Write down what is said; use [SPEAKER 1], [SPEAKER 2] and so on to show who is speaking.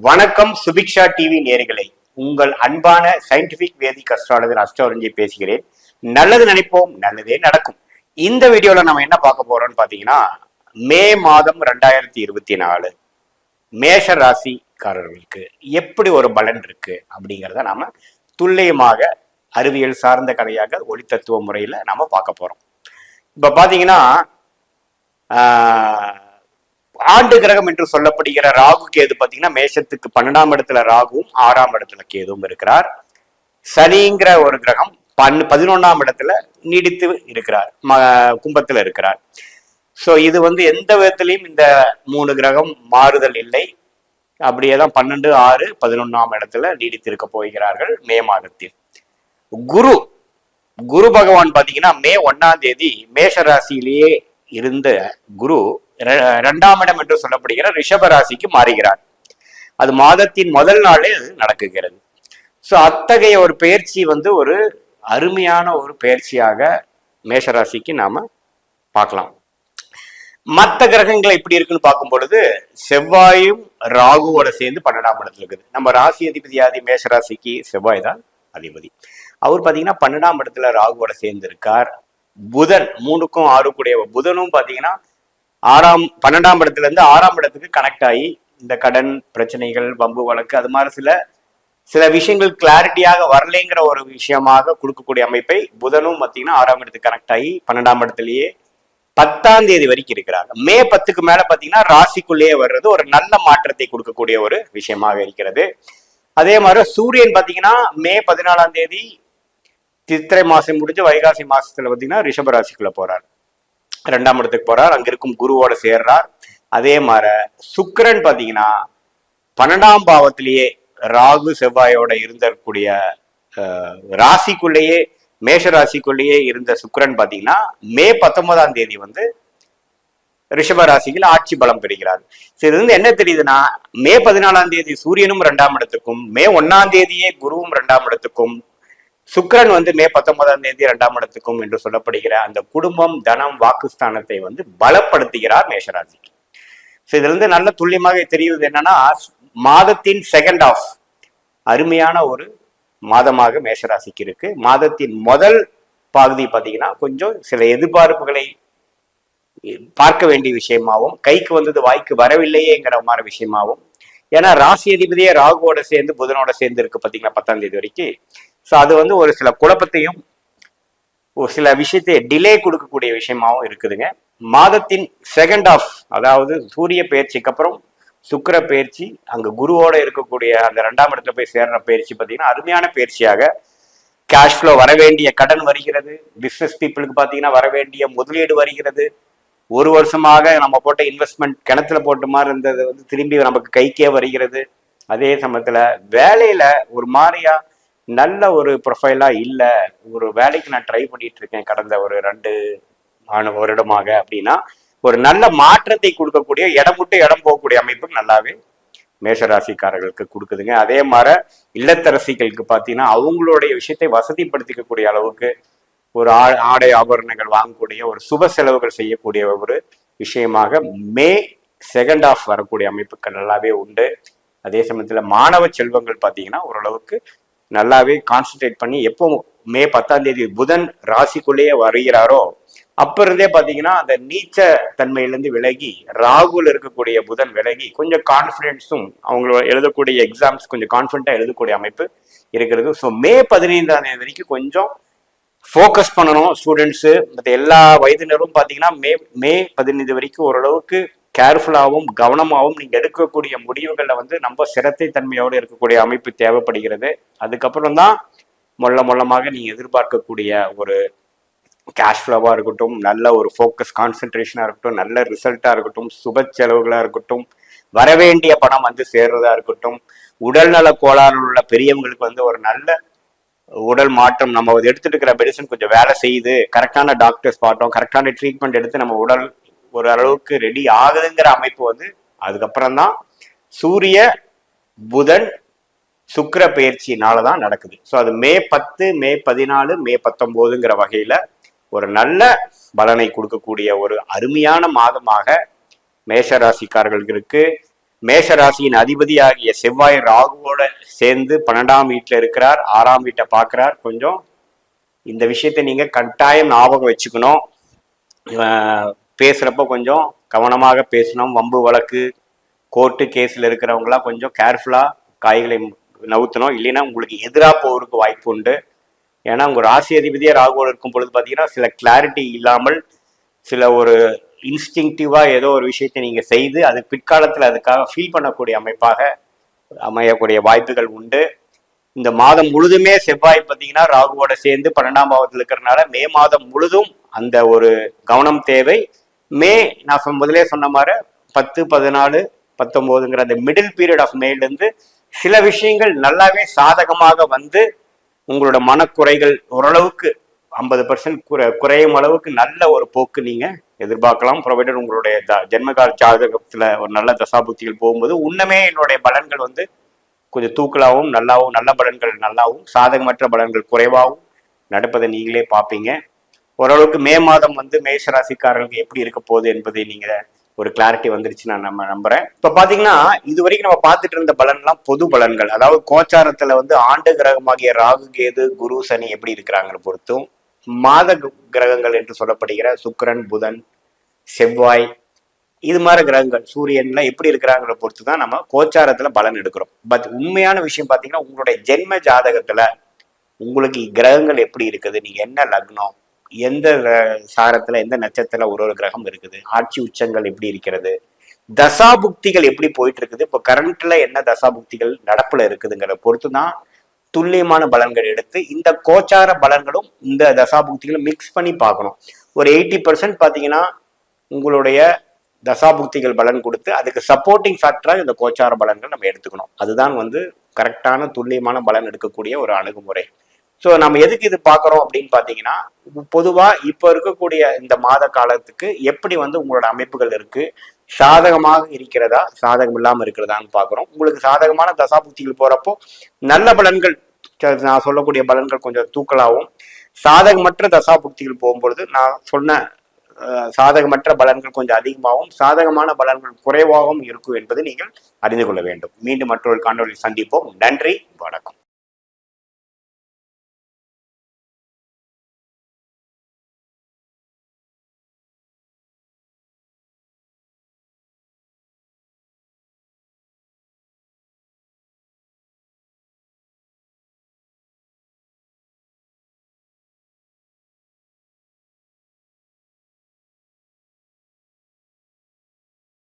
[SPEAKER 1] வணக்கம் சுபிக்ஷா டிவி நேயர்களே, உங்கள் அன்பான சயின்டிபிக் வேதிக் அஸ்ட்ராலஜர் அஸ்ட்ரோரஞ்சி பேசுகிறேன். நல்லது நினைப்போம், நல்லதே நடக்கும். இந்த வீடியோல நம்ம என்ன பார்க்க போறோம்னு பாத்தீங்கன்னா, மே மாதம் 2024 மேஷ ராசிக்காரர்களுக்கு எப்படி ஒரு பலன் இருக்கு அப்படிங்கிறத நாம துல்லியமாக அறிவியல் சார்ந்த கதையாக ஒளித்தத்துவ முறையில நாம பார்க்க போறோம். இப்ப பாத்தீங்கன்னா ஆண்டு கிரகம் என்று சொல்லப்படுகிற ராகு கேது பாத்தீங்கன்னா மேஷத்துக்கு 12ஆம் இடத்துல ராகுவும் 6ஆம் இடத்துல கேதுவும் இருக்கிறார். சனிங்கிற ஒரு கிரகம் 11ஆம் இடத்துல நீடித்து இருக்கிறார், கும்பத்துல இருக்கிறார். சோ இது எந்த விதத்திலையும் இந்த 3 கிரகம் மாறுதல் இல்லை. அப்படியேதான் 12, 6, 11ஆம் இடத்துல நீடித்து இருக்க போகிறார்கள் மே மாதத்தில். குரு பகவான் பாத்தீங்கன்னா மே 1ஆம் தேதி மேஷ ராசியிலேயே இருந்த குரு 2ஆம் இடம் என்று சொல்லப்படுகிற ரிஷப ராசிக்கு மாறுகிறார். அது மாதத்தின் முதல் நாளே அது நடக்குகிறது. சோ அத்தகைய ஒரு பயிற்சி ஒரு அருமையான ஒரு பயிற்சியாக மேஷராசிக்கு நாம பார்க்கலாம். மற்ற கிரகங்கள் எப்படி இருக்குன்னு பார்க்கும் பொழுது செவ்வாயும் ராகுவோட சேர்ந்து 12ஆம் இடத்துல இருக்குது. நம்ம ராசி அதிபதியாதி மேஷராசிக்கு செவ்வாய் தான் அதிபதி. அவர் பாத்தீங்கன்னா 12ஆம் இடத்துல ராகுவோட சேர்ந்து இருக்கார். புதன் 3க்கும் 6 கூடிய புதனும் பாத்தீங்கன்னா 12ஆம் இடத்துல இருந்து 6ஆம் இடத்துக்கு கனெக்ட் ஆகி இந்த கடன் பிரச்சனைகள், வம்பு வழக்கு, அது மாதிரி சில விஷயங்கள் கிளாரிட்டியாக வரலைங்கிற ஒரு விஷயமாக கொடுக்கக்கூடிய அமைப்பை புதனும் பாத்தீங்கன்னா 6ஆம் இடத்துக்கு கனெக்ட் ஆகி 12ஆம் இடத்துலயே 10ஆம் தேதி வரைக்கும் இருக்கிறாங்க. மே 10க்கு மேல பாத்தீங்கன்னா ராசிக்குள்ளேயே வர்றது ஒரு நல்ல மாற்றத்தை கொடுக்கக்கூடிய ஒரு விஷயமாக இருக்கிறது. அதே மாதிரி சூரியன் பாத்தீங்கன்னா மே 14ஆம் தேதி சித்திரை மாசம் முடிஞ்சு வைகாசி மாசத்துல பாத்தீங்கன்னா ரிஷப ராசிக்குள்ள போறார், 2ஆம் இடத்துக்கு போறார், அங்க இருக்கும் குருவோட சேர்றார். அதே மாதிரி சுக்கிரன் பாத்தீங்கன்னா 12ஆம் பாவத்திலேயே ராகு செவ்வாயோட இருந்தக்கூடிய ராசிக்குள்ளேயே மேஷ ராசிக்குள்ளேயே இருந்த சுக்கிரன் பாத்தீங்கன்னா மே 19ஆம் தேதி ரிஷப ராசியில் ஆட்சி பலம் பெறுகிறார். இது என்ன தெரியுதுன்னா, மே 14ஆம் தேதி சூரியனும் 2ஆம் இடத்துக்கும், மே 1ஆம் தேதியே குருவும் 2ஆம் இடத்துக்கும், சுக்கிரன் மே 19ஆம் தேதி 2ஆம் இடத்துக்கும் என்று சொல்லப்படுகிற அந்த குடும்பம், தனம், வாக்குஸ்தானத்தை பலப்படுத்துகிறார் மேஷராசிக்கு. இதுல நல்ல துல்லியமாக தெரியுது என்னன்னா, மாதத்தின் செகண்ட் ஆஃப் அருமையான ஒரு மாதமாக மேஷராசிக்கு இருக்கு. மாதத்தின் முதல் பகுதி பாத்தீங்கன்னா கொஞ்சம் சில எதிர்பார்ப்புகளை பார்க்க வேண்டிய விஷயமாவும், கைக்கு வந்தது வாய்க்கு வரவில்லையேங்கிற மாதிரி விஷயமாவும், ஏன்னா ராசி அதிபதியே ராகுவோட சேர்ந்து புதனோட சேர்ந்து இருக்கு பாத்தீங்கன்னா 10ஆம் தேதி வரைக்கும். ஸோ அது ஒரு சில குழப்பத்தையும் ஒரு சில விஷயத்தை டிலே கொடுக்கக்கூடிய விஷயமாவும் இருக்குதுங்க. மாதத்தின் செகண்ட் ஆஃப், அதாவது சூரிய பயிற்சிக்கு அப்புறம் சுக்கிர பயிற்சி, அங்க குருவோட இருக்கக்கூடிய அந்த 2ஆம் இடத்துல போய் சேர்ற பயிற்சி பார்த்தீங்கன்னா அருமையான பயிற்சியாக கேஷ் ஃப்ளோ வர வேண்டிய கடன் வருகிறது. பிசினஸ் பீப்புளுக்கு பார்த்தீங்கன்னா வர வேண்டிய முதலீடு வருகிறது. ஒரு வருஷமாக நம்ம போட்ட இன்வெஸ்ட்மெண்ட் கிணத்துல போட்ட மாதிரி இருந்தது திரும்பி நமக்கு கைக்கே வருகிறது. அதே சமயத்துல வேலையில ஒரு மாதிரியா நல்ல ஒரு ப்ரொஃபைலா இல்ல, ஒரு வேலைக்கு நான் ட்ரை பண்ணிட்டு இருக்கேன் கடந்த ஒரு 2 வருடமாக அப்படின்னா ஒரு நல்ல மாற்றத்தை கொடுக்கக்கூடிய, இடம் விட்டு இடம் போகக்கூடிய அமைப்பு நல்லாவே மேஷராசிக்காரர்களுக்கு கொடுக்குதுங்க. அதே மாதிரி இல்லத்தரசிகளுக்கு பார்த்தீங்கன்னா அவங்களுடைய விஷயத்தை வசதிப்படுத்திக்கக்கூடிய அளவுக்கு ஒரு ஆடை ஆபரணங்கள் வாங்கக்கூடிய, ஒரு சுப செலவுகள் செய்யக்கூடிய ஒரு விஷயமாக மே செகண்ட் ஆஃப் வரக்கூடிய அமைப்புகள் நல்லாவே உண்டு. அதே சமயத்துல மாணவ செல்வங்கள் பார்த்தீங்கன்னா ஓரளவுக்கு நல்லாவே கான்சென்ட்ரேட் பண்ணி, எப்போ மே 10ஆம் தேதி புதன் ராசிக்குள்ளேயே வருகிறாரோ அப்ப இருந்தே பாத்தீங்கன்னா அந்த நீச்ச தன்மையிலிருந்து விலகி ராகுல இருக்கக்கூடிய புதன் விலகி கொஞ்சம் கான்பிடன்ஸும், அவங்களோட எழுதக்கூடிய எக்ஸாம்ஸ் கொஞ்சம் கான்பிடண்டா எழுதக்கூடிய அமைப்பு இருக்கிறது. ஸோ மே 15ஆம் தேதி வரைக்கும் கொஞ்சம் ஃபோக்கஸ் பண்ணணும் ஸ்டூடெண்ட்ஸு. மற்ற எல்லா வயதினரும் பாத்தீங்கன்னா மே 15 வரைக்கும் ஓரளவுக்கு கேர்ஃபுல்லாகவும் கவனமாகவும் நீங்க எடுக்கக்கூடிய முடிவுகளில் நம்ம சிரத்தை தன்மையோடு இருக்கக்கூடிய அமைப்பு தேவைப்படுகிறது. அதுக்கப்புறம் தான் மொல்லமாக நீங்க எதிர்பார்க்கக்கூடிய ஒரு கேஷ் ஃப்ளோவா இருக்கட்டும், நல்ல ஒரு ஃபோக்கஸ் கான்சென்ட்ரேஷனா இருக்கட்டும், நல்ல ரிசல்ட்டா இருக்கட்டும், சுப செலவுகளா இருக்கட்டும், வரவேண்டிய பணம் சேர்றதா இருக்கட்டும், உடல்நல கோளாறு உள்ள பெரியவங்களுக்கு ஒரு நல்ல உடல் மாற்றம், நம்ம எடுத்துட்டு இருக்கிற மெடிசன் கொஞ்சம் வேலை செய்யுது, கரெக்டான டாக்டர்ஸ் பார்த்தோம், கரெக்டான ட்ரீட்மெண்ட் எடுத்து நம்ம உடல் ஒரு அளவுக்கு ரெடி ஆகுதுங்கிற அமைப்பு அதுக்கப்புறம் தான் சூரிய புதன் சுக்கிர பயிற்சினாலதான் நடக்குது. ஸோ அது மே 10, மே 14, மே 19ங்கிற வகையில ஒரு நல்ல பலனை கொடுக்கக்கூடிய ஒரு அருமையான மாதமாக மேஷ ராசிக்காரர்களுக்கு இருக்கு. மேஷ ராசியின் அதிபதியாகிய செவ்வாய் ராகுவோட சேர்ந்து 12ஆம் வீட்டுல இருக்கிறார், 6ஆம் வீட்டை பார்க்கிறார். கொஞ்சம் இந்த விஷயத்த நீங்க கட்டாயம் ஞாபகம் வச்சுக்கணும். பேசுறப்ப கொஞ்சம் கவனமாக பேசணும். வம்பு வழக்கு கோர்ட்டு கேஸ்ல இருக்கிறவங்களாம் கொஞ்சம் கேர்ஃபுல்லா காய்களை நவுத்தணும், இல்லைன்னா உங்களுக்கு எதிராக போவதற்கு வாய்ப்பு உண்டு. ஏன்னா உங்க ராசி அதிபதியா ராகுவோடு இருக்கும் பொழுது பார்த்தீங்கன்னா சில கிளாரிட்டி இல்லாமல் சில ஒரு இன்ஸ்டிங்டிவா ஏதோ ஒரு விஷயத்தை நீங்க செய்து அது பிற்காலத்தில் அதுக்காக ஃபீல் பண்ணக்கூடிய அமைப்பாக அமையக்கூடிய வாய்ப்புகள் உண்டு. இந்த மாதம் முழுதுமே செவ்வாய் பார்த்தீங்கன்னா ராகுவோட சேர்ந்து 12ஆம் பாவத்தில் இருக்கிறதுனால மே மாதம் முழுதும் அந்த ஒரு கவனம் தேவை. நான் முதலே சொன்ன மாதிரி 10, 14, 19ங்கிற அந்த மிடில் பீரியட் ஆஃப் மேலேருந்து சில விஷயங்கள் நல்லாவே சாதகமாக வந்து உங்களோட மனக்குறைகள் ஓரளவுக்கு 50% குறையும் அளவுக்கு நல்ல ஒரு போக்கு நீங்க எதிர்பார்க்கலாம். ப்ரொவைடர் உங்களுடைய ஜென்மகால ஜாதகத்துல ஒரு நல்ல தசாபுத்திகள் போகும்போது உன்னமே என்னுடைய பலன்கள் வந்து கொஞ்சம் தூக்கலாகவும் நல்லாவும், நல்ல பலன்கள் நல்லாவும், சாதகமற்ற பலன்கள் குறைவாகவும் நடப்பதை நீங்களே பார்ப்பீங்க. ஓரளவுக்கு மே மாதம் வந்து மேஷ ராசிக்காரர்களுக்கு எப்படி இருக்க போகுது என்பதை நீங்க ஒரு கிளாரிட்டி வந்துருச்சு நான் நம்புறேன். இப்ப பாத்தீங்கன்னா இது வரைக்கும் நம்ம பார்த்துட்டு இருந்த பலன்லாம் பொது பலன்கள், அதாவது கோச்சாரத்துல வந்து ஆண்டு கிரகமாகிய ராகு, கேது, குரு, சனி எப்படி இருக்கிறாங்கன்னு பொறுத்தும், மாத கிரகங்கள் என்று சொல்லப்படுகிற சுக்கிரன், புதன், செவ்வாய், இது மாதிரி கிரகங்கள், சூரியன்லாம் எப்படி இருக்கிறாங்கிற பொறுத்து தான் நம்ம கோச்சாரத்துல பலன் எடுக்கிறோம். பட் உண்மையான விஷயம் பாத்தீங்கன்னா உங்களுடைய ஜென்ம ஜாதகத்துல உங்களுக்கு கிரகங்கள் எப்படி இருக்குது, நீங்க என்ன லக்னம், எந்த சாரத்துல எந்த நட்சத்திரத்துல ஒரு கிரகம் இருக்குது, ஆட்சி உச்சங்கள் எப்படி இருக்கிறது, தசாபுக்திகள் எப்படி போயிட்டு இருக்குது, இப்போ கரண்ட்ல என்ன தசாபுக்திகள் நடப்புல இருக்குதுங்கிற பொறுத்து தான் துல்லியமான பலன்கள் எடுத்து இந்த கோச்சார பலன்களும் இந்த தசாபுக்திகளும் மிக்ஸ் பண்ணி பார்க்கணும். ஒரு 80% பாத்தீங்கன்னா உங்களுடைய தசாபுக்திகள் பலன் கொடுத்து அதுக்கு சப்போர்ட்டிங் ஃபேக்டரா இந்த கோச்சார பலன்கள் நம்ம எடுத்துக்கணும். அதுதான் வந்து கரெக்டான துல்லியமான பலன் எடுக்கக்கூடிய ஒரு அணுகுமுறை. ஸோ நம்ம எதுக்கு இது பார்க்குறோம் அப்படின்னு பார்த்தீங்கன்னா, பொதுவாக இப்போ இருக்கக்கூடிய இந்த மாத காலத்துக்கு எப்படி வந்து உங்களோட அமைப்புகள் இருக்கு, சாதகமாக இருக்கிறதா சாதகம் இல்லாமல் இருக்கிறதான்னு பார்க்குறோம். உங்களுக்கு சாதகமான தசாபுக்திகள் போகிறப்போ நல்ல பலன்கள், நான் சொல்லக்கூடிய பலன்கள் கொஞ்சம் தூக்கலாகவும், சாதகமற்ற தசாபுக்திகள் போகும்பொழுது நான் சொன்ன சாதகமற்ற பலன்கள் கொஞ்சம் அதிகமாகவும், சாதகமான பலன்கள் குறைவாகவும் இருக்கும் என்பதை நீங்கள் அறிந்து கொள்ள வேண்டும். மீண்டும் மற்றொரு காணொலியில் சந்திப்போம். நன்றி, வணக்கம்.